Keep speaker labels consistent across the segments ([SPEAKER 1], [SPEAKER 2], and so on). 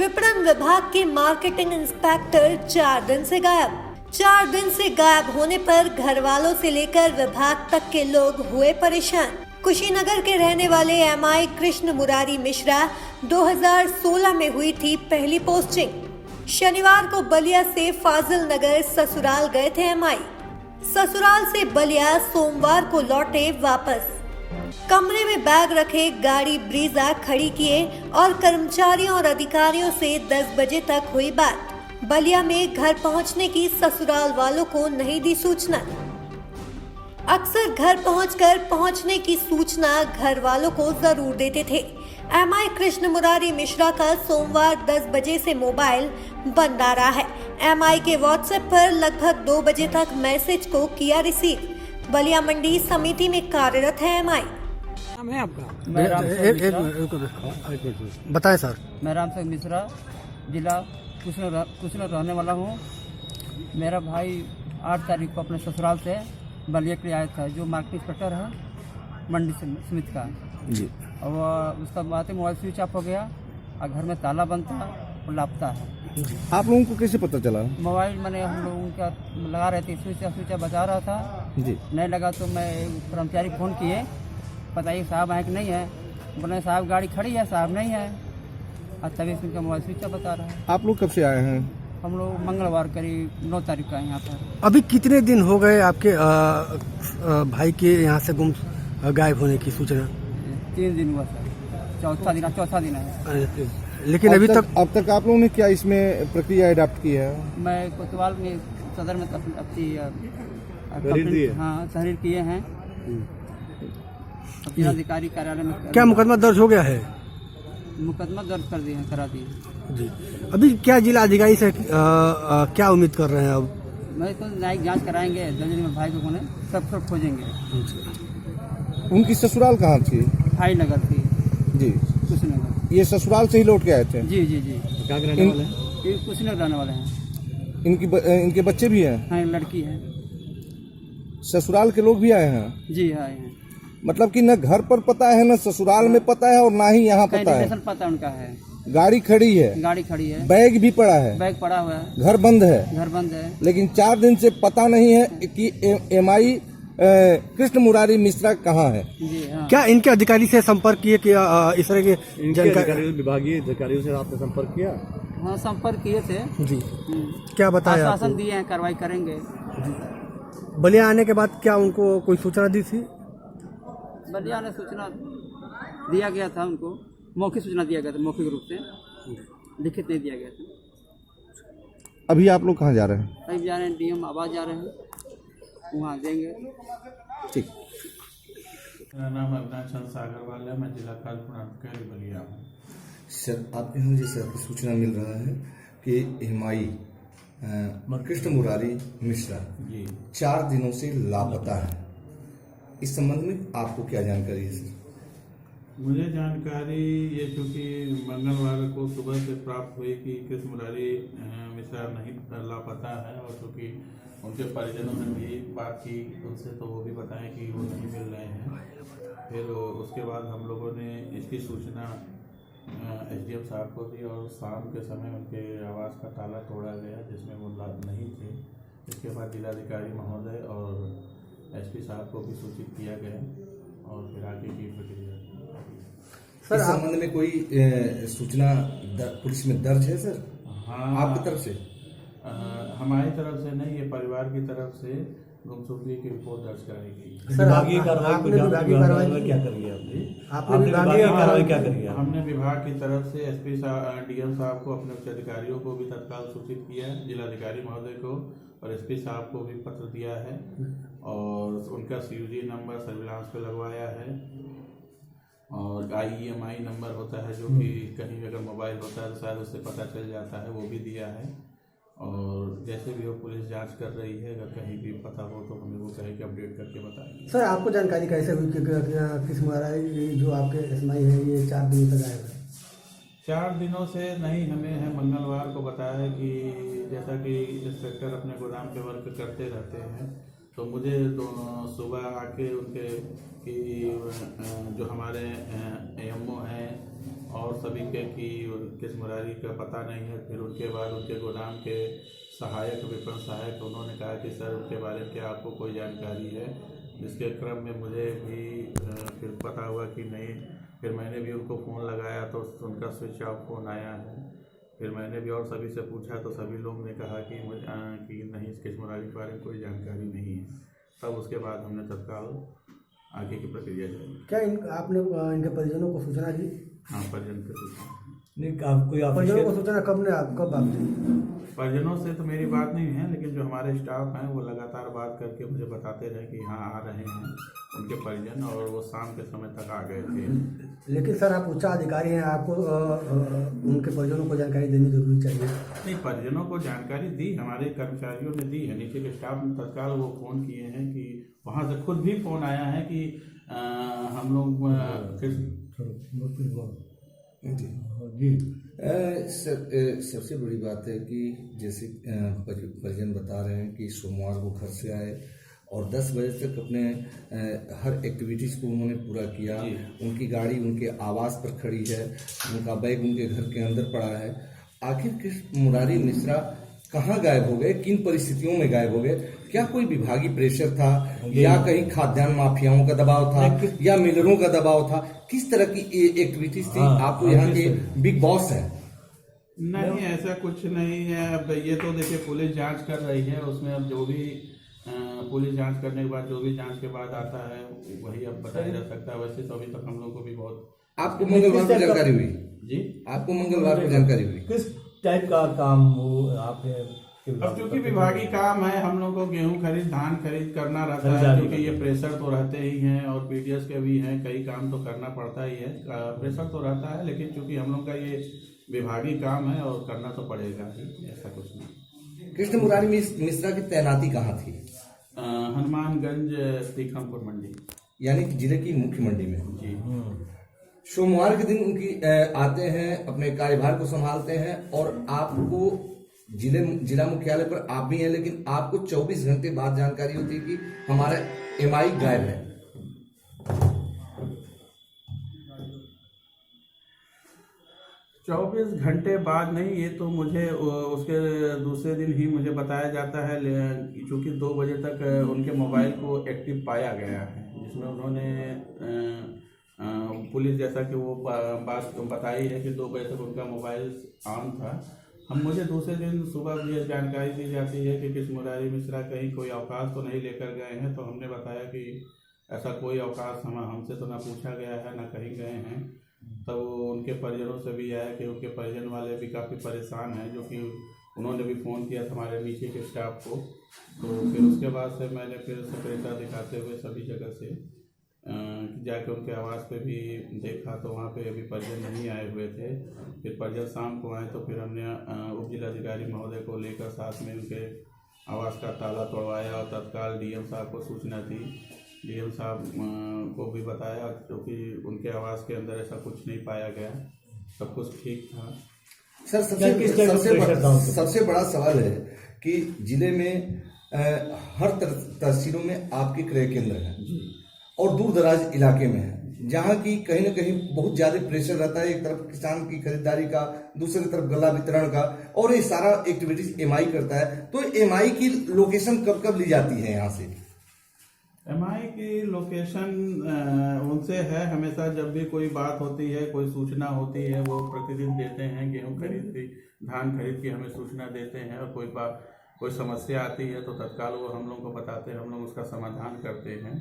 [SPEAKER 1] विपणन विभाग के मार्केटिंग इंस्पेक्टर 4 दिन से गायब। 4 दिन से गायब होने पर घर वालों से लेकर विभाग तक के लोग हुए परेशान। कुशीनगर के रहने वाले एमआई कृष्ण मुरारी मिश्रा 2016 में हुई थी पहली पोस्टिंग। शनिवार को बलिया से फाजिल नगर ससुराल गए थे एमआई। ससुराल से बलिया सोमवार को लौटे वापस। कमरे में बैग रखे गाड़ी ब्रीजा खड़ी किए और कर्मचारियों और अधिकारियों से 10 बजे तक हुई बात। बलिया में घर पहुंचने की ससुराल वालों को नहीं दी सूचना। अक्सर घर पहुंचने की सूचना घर वालों को जरूर देते थे। एमआई कृष्ण मुरारी मिश्रा का सोमवार 10 बजे से मोबाइल बंद आ रहा है। एमआई के व्हाट्सएप पर लगभग 2 बजे तक मैसेज को किया रिसीव। बलिया मंडी समिति में कार्यरत है एमआई।
[SPEAKER 2] नाम है आपका?
[SPEAKER 3] बताएं सर।
[SPEAKER 2] मैं राम सिंह मिश्रा, जिला कुशीनगर रहने वाला हूँ। मेरा भाई 8 तारीख को अपने ससुराल से बलिया के लिए आया था, जो मार्केट इंस्पेक्टर है मंडी समिति का जी। और उसका बाद मोबाइल स्विच ऑफ हो गया और घर में ताला बंद था और लापता है।
[SPEAKER 3] आप लोगों को कैसे पता चला?
[SPEAKER 2] मोबाइल मैंने हम लोगों का लगा रहे थे, स्विच ऑफ बचा रहा था जी। नहीं लगा तो मैं कर्मचारी फ़ोन किए, बताइए साहब आए कि नहीं है। बोले साहब गाड़ी खड़ी है, साहब नहीं है। और तभी उनका मोबाइल स्विच ऑफ बता रहा है।
[SPEAKER 3] आप लोग कब से आए हैं?
[SPEAKER 2] हम लोग मंगलवार करीब 9 तारीख का यहाँ पर।
[SPEAKER 3] अभी कितने दिन हो गए आपके भाई के यहाँ से गायब होने की सूचना?
[SPEAKER 2] 3 दिन हुआ सर, चौथा दिन है।
[SPEAKER 3] लेकिन अभी तक अब तक आप लोगों ने क्या इसमें प्रक्रिया अडॉप्ट की है?
[SPEAKER 2] मैं कोतवाल में सदर में अपनी तहरीर किए हैं जिलाधिकारी कार्यालय में।
[SPEAKER 3] क्या मुकदमा दर्ज हो गया है?
[SPEAKER 2] मुकदमा दर्ज कर दिए हैं, करा दिए
[SPEAKER 3] जी। अभी क्या जिला अधिकारी से क्या उम्मीद कर रहे हैं? अब
[SPEAKER 2] मैं तो न्यायिक जांच कराएंगे, जल्दी में भाई को सब खोजेंगे।
[SPEAKER 3] उनकी ससुराल कहाँ थी?
[SPEAKER 2] भाई नगर थी
[SPEAKER 3] जी,
[SPEAKER 2] कुशीनगर।
[SPEAKER 3] ये ससुराल से ही लौट के आए थे?
[SPEAKER 2] जी जी जी। क्या रहने वाले हैं? ये कुशीनगर रहने वाले हैं।
[SPEAKER 3] इनके बच्चे भी हैं?
[SPEAKER 2] हाँ, लड़की है।
[SPEAKER 3] ससुराल के लोग भी आए हैं?
[SPEAKER 2] जी आए हैं।
[SPEAKER 3] मतलब कि न घर पर पता है, न ससुराल में पता है और ना ही यहाँ पता है।
[SPEAKER 2] पता उनका है।
[SPEAKER 3] गाड़ी खड़ी है?
[SPEAKER 2] गाड़ी खड़ी है।
[SPEAKER 3] बैग भी पड़ा है?
[SPEAKER 2] बैग पड़ा हुआ है।
[SPEAKER 3] घर बंद है?
[SPEAKER 2] घर बंद है।
[SPEAKER 3] लेकिन 4 दिन से पता नहीं है कि एमआई कृष्ण मुरारी मिश्रा कहाँ है।
[SPEAKER 2] जी हाँ।
[SPEAKER 3] क्या इनके अधिकारी से संपर्क किए कि इस तरह के जानकारी?
[SPEAKER 4] विभागीय अधिकारियों से आपने संपर्क किया?
[SPEAKER 2] हाँ, संपर्क किए थे
[SPEAKER 3] जी। क्या बताया?
[SPEAKER 2] आश्वासन दिए हैं, कार्रवाई करेंगे।
[SPEAKER 3] बलिया आने के बाद क्या उनको कोई सूचना दी थी?
[SPEAKER 2] बलिया ने सूचना दिया गया था, उनको मौखिक सूचना दिया गया था, मौखिक रूप से, लिखित नहीं दिया गया था।
[SPEAKER 3] अभी आप लोग कहाँ जा रहे हैं?
[SPEAKER 2] अभी जा रहे हैं डीएम आवाज जा रहे हैं, वहाँ देंगे।
[SPEAKER 3] ठीक।
[SPEAKER 5] मेरा नाम अरुणाचल सागरवाल है, मैं जिला कार्य बलिया हूँ।
[SPEAKER 6] सर, आपके यहाँ जैसे आपको सूचना मिल रहा है कि एमआई कृष्ण मुरारी मिश्रा
[SPEAKER 5] जी
[SPEAKER 6] 4 दिनों से लापता है। इस संबंध में आपको क्या जानकारी है सर?
[SPEAKER 5] मुझे जानकारी ये चूँकि मंगलवार को सुबह से प्राप्त हुई कि कृष्ण मुरारी मिश्रा नहीं लापता है, और चूँकि उनके परिजनों ने भी बात की उनसे, तो वो भी बताएं कि वो नहीं मिल रहे हैं। फिर उसके बाद हम लोगों ने इसकी सूचना एसडीएम साहब को दी, और शाम के समय उनके आवास का ताला तोड़ा गया जिसमें वो नहीं थे। इसके बाद जिलाधिकारी महोदय और एसपी साहब को भी सूचित किया गया, और फिर आगे की प्रक्रिया।
[SPEAKER 6] इस संबंध में कोई सूचना पुलिस में दर्ज है सर?
[SPEAKER 5] हाँ,
[SPEAKER 6] आपकी तरफ से?
[SPEAKER 5] हमारी तरफ से नहीं, ये परिवार की तरफ से गुमशुदगी की रिपोर्ट दर्ज कराई गई।
[SPEAKER 4] विभागीय कार्रवाई क्या करिए? आपने विभागीय कार्रवाई क्या करिए?
[SPEAKER 5] हमने विभाग की तरफ से एसपी डीएम साहब को, अपने उच्च अधिकारियों को भी तत्काल सूचित किया है, जिलाधिकारी महोदय को और एसपी साहब को भी पत्र दिया है, और उनका सीयूजी नंबर सर्विलांस पे लगवाया है, और IEMI नंबर होता है जो कि कहीं भी अगर मोबाइल होता है तो शायद उससे पता चल जाता है, वो भी दिया है। और जैसे भी वो पुलिस जांच कर रही है, अगर कहीं भी पता हो तो हमें वो कहे कि अपडेट करके बताएंगे।
[SPEAKER 3] सर, आपको जानकारी कैसे हुई कि कृष्ण मुरारी जो आपके एसएमआई है ये 4 दिन तक आए हुए?
[SPEAKER 5] 4 दिनों से नहीं, हमें है मंगलवार को बताया है कि जैसा कि इंस्पेक्टर अपने गोदाम पे वर्क करते रहते हैं, तो मुझे सुबह आके उनके कि जो हमारे एएमओ हैं और सभी के कि किस मुरारी का पता नहीं है। फिर उनके बाद उनके गोदाम के सहायक विपणन सहायक उन्होंने कहा कि सर उनके बारे में क्या आपको कोई जानकारी है, जिसके क्रम में मुझे भी फिर पता हुआ कि नहीं। फिर मैंने भी उनको फ़ोन लगाया तो उनका स्विच ऑफ फ़ोन आया है। फिर मैंने भी और सभी से पूछा तो सभी लोग ने कहा कि कि नहीं, इस किस मुरारी के बारे में कोई जानकारी नहीं है। तब उसके बाद हमने तत्काल आगे की प्रक्रिया जारी।
[SPEAKER 4] क्या आपने इनके परिजनों को सूचना दी?
[SPEAKER 5] हाँ, परिजन को सूचना
[SPEAKER 4] नहीं, आप कोई परिजनों को सूचना कब आप दी?
[SPEAKER 5] परिजनों से तो मेरी बात नहीं है, लेकिन जो हमारे स्टाफ हैं वो लगातार बात करके मुझे बताते रहे कि हाँ आ रहे हैं उनके परिजन, और वो शाम के समय तक आ गए थे।
[SPEAKER 4] लेकिन सर आप उच्च अधिकारी हैं, आपको उनके परिजनों को जानकारी देनी जरूरी चाहिए।
[SPEAKER 5] नहीं, परिजनों को जानकारी दी, हमारे कर्मचारियों ने दी है। नीचे के स्टाफ ने तत्काल वो फ़ोन किए हैं कि वहाँ से खुद भी फ़ोन आया है कि हम लोग
[SPEAKER 6] सबसे बड़ी बात है कि जैसे परिजन बता रहे हैं कि सोमवार को घर से आए और 10 बजे तक अपने हर एक्टिविटीज़ को उन्होंने पूरा किया। उनकी गाड़ी उनके आवास पर खड़ी है, उनका बैग उनके घर के अंदर पड़ा है। आखिर कृष्ण मुरारी मिश्रा कहाँ गायब हो गए, किन परिस्थितियों में गायब हो गए? क्या कोई विभागीय प्रेशर था, या कहीं खाद्यान्न माफियाओं का दबाव था, या मिलरों का दबाव था? किस तरह की एक्टिविटीज थी? आप तो यहाँ के बिग बॉस हैं।
[SPEAKER 5] नहीं, ऐसा कुछ नहीं है। अब ये तो देखिए पुलिस जांच कर रही है, उसमें अब जो भी पुलिस जांच करने के बाद जो भी जांच के बाद आता है वही अब बताया जा सकता है। वैसे तो अभी तक हम लोग को भी बहुत।
[SPEAKER 6] आपको मंगलवार को जानकारी हुई?
[SPEAKER 5] जी,
[SPEAKER 6] आपको मंगलवार को जानकारी हुई?
[SPEAKER 4] किस टाइप का काम वो आपने?
[SPEAKER 5] अब क्योंकि विभागीय काम है, हम लोग को गेहूं खरीद धान खरीद करना रहता है, क्योंकि ये प्रेशर तो रहते ही हैं और पीडीएस के भी हैं, कई काम तो करना पड़ता ही है। प्रेशर तो रहता है, लेकिन चूंकि हम लोग का ये विभागीय काम है और करना तो पड़ेगा ही, ऐसा कुछ नहीं।
[SPEAKER 6] कृष्ण मुरारी मिश्रा की तैनाती कहाँ थी?
[SPEAKER 5] हनुमानगंज तीखमपुर मंडी,
[SPEAKER 6] यानी कि जिले की मुख्य मंडी में।
[SPEAKER 5] जी।
[SPEAKER 6] सोमवार के दिन उनकी आते हैं, अपने कार्यभार को संभालते हैं, और आपको जिला मुख्यालय पर आप भी हैं, लेकिन आपको 24 घंटे बाद जानकारी होती है कि हमारा एमआई गायब है।
[SPEAKER 5] 24 घंटे बाद नहीं, ये तो मुझे उसके दूसरे दिन ही मुझे बताया जाता है, क्योंकि 2 बजे तक उनके मोबाइल को एक्टिव पाया गया है, जिसमें उन्होंने पुलिस जैसा कि वो बात बताई है कि 2 बजे तक उनका मोबाइल ऑन था। मुझे दूसरे दिन सुबह मुझे जानकारी दी जाती है कि कृष्ण मुरारी मिश्रा कहीं कोई अवकाश तो नहीं लेकर गए हैं, तो हमने बताया कि ऐसा कोई अवकाश हमसे तो ना पूछा गया है, ना कहीं गए हैं। तो उनके परिजनों से भी आया कि उनके परिजन वाले भी काफ़ी परेशान हैं, जो कि उन्होंने भी फ़ोन किया था हमारे नीचे के स्टाफ को। तो फिर उसके बाद से मैंने फिर सक्रियता दिखाते हुए सभी जगह से जाके उनके आवास पे भी देखा, तो वहाँ पे अभी परिजन नहीं आए हुए थे। फिर परिजन शाम को आए तो फिर हमने उप जिलाधिकारी महोदय को लेकर साथ में उनके आवास का ताला तोड़वाया और तत्काल डीएम साहब को सूचना दी। डीएम साहब को भी बताया, क्योंकि उनके आवास के अंदर ऐसा कुछ नहीं पाया गया, सब कुछ ठीक था।
[SPEAKER 6] सर, सबसे बड़ा सवाल है कि जिले में हर तहसीलों में आपके क्रय केंद्र हैं और दूर दराज इलाके में है, जहाँ की कहीं न कहीं बहुत ज्यादा प्रेशर रहता है। एक तरफ किसान की खरीदारी का, दूसरी तरफ गला वितरण का, और ये सारा एक्टिविटीज एमआई करता है। तो एमआई की लोकेशन कब कब ली जाती है यहाँ से?
[SPEAKER 5] एमआई की लोकेशन उनसे है, हमेशा जब भी कोई बात होती है, कोई सूचना होती है, वो प्रतिदिन देते हैं। गेहूं खरीद की, धान खरीद की हमें सूचना देते हैं, और कोई समस्या आती है तो तत्काल वो हम लोग को बताते हैं, हम लोग उसका समाधान करते हैं।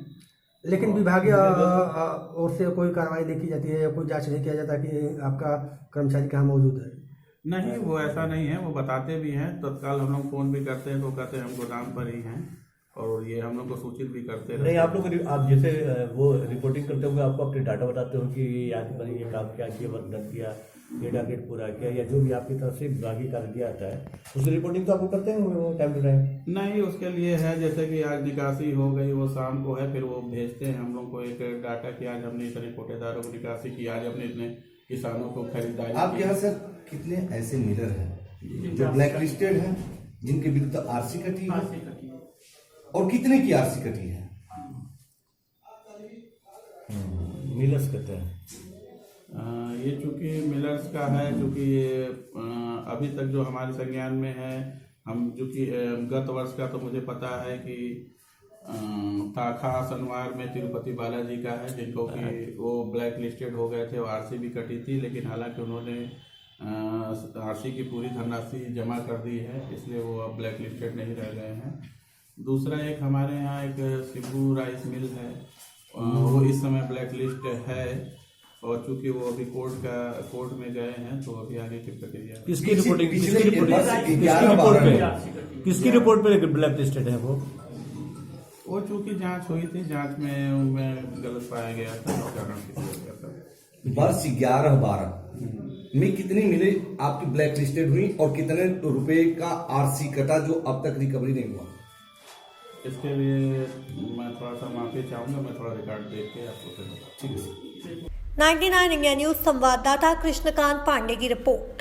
[SPEAKER 4] लेकिन विभागीय ओर से कोई कार्रवाई देखी जाती है या कोई जांच नहीं किया जाता कि आपका कर्मचारी कहाँ मौजूद है?
[SPEAKER 5] नहीं, वो ऐसा नहीं है, वो बताते भी हैं। तत्काल हम लोग फ़ोन भी करते हैं तो कहते हैं हम गोदाम पर ही हैं, और ये हम लोग को सूचित भी करते हैं।
[SPEAKER 7] नहीं, आप लोग आप जैसे वो रिपोर्टिंग करते हुए आपको अपने डाटा बताते हो कि आज पर ये काम किया, ये वर्क किया, ये टारगेट पूरा किया, या जो भी आपकी तरफ से विभागीय कार्य दिया जाता है, उसकी रिपोर्टिंग तो आपको करते हैं टाइम टू टाइम?
[SPEAKER 5] नहीं, उसके लिए है जैसे कि आज निकासी हो गई, वो शाम को है, फिर वो भेजते हैं हम लोग को एक डाटा कि आज हमने इतने कोटेदारों को निकासी की, आज हमने इतने किसानों को खरीदारी।
[SPEAKER 6] आपके यहाँ सर कितने ऐसे मिलर हैं जो ब्लैक लिस्टेड हैं, जिनके विरुद्ध आरसी कटी है, और कितने की आरसी कटी है?
[SPEAKER 7] मिलर्स कहते हैं।
[SPEAKER 5] ये चूँकि मिलर्स का है, चूँकि ये अभी तक जो हमारे संज्ञान में है, हम चूँकि गत वर्ष का तो मुझे पता है कि ताखा सनवार में तिरुपति बालाजी का है, जिनको कि वो ब्लैक लिस्टेड हो गए थे, वो आरसी भी कटी थी, लेकिन हालांकि उन्होंने आरसी की पूरी धनराशि जमा कर दी है, इसलिए वो अब ब्लैक लिस्टेड नहीं रह गए हैं। दूसरा एक हमारे यहाँ एक शिबू राइस मिल है, वो इस समय ब्लैक लिस्ट है, और चूंकि वो अभी कोर्ट में गए हैं, तो अभी आगे की प्रक्रिया।
[SPEAKER 7] किसकी रिपोर्टिंग किसकी रिपोर्ट पे ब्लैक लिस्टेड है
[SPEAKER 5] वो चूंकि जांच हुई थी, जांच में उनमें गलत पाया गया था, इस कारण से हो गया था।
[SPEAKER 6] वर्ष 11-12 में कितनी मिले आपकी ब्लैक लिस्टेड हुई और कितने रुपए का आरसी कटा जो अब तक रिकवरी नहीं हुआ?
[SPEAKER 5] इसके लिए मैं थोड़ा सा माफी चाहूंगा, मैं थोड़ा रिकॉर्ड देख के आपको फिर बताऊंगा।
[SPEAKER 1] 99 इंडिया न्यूज संवाददाता कृष्णकांत पांडे की रिपोर्ट।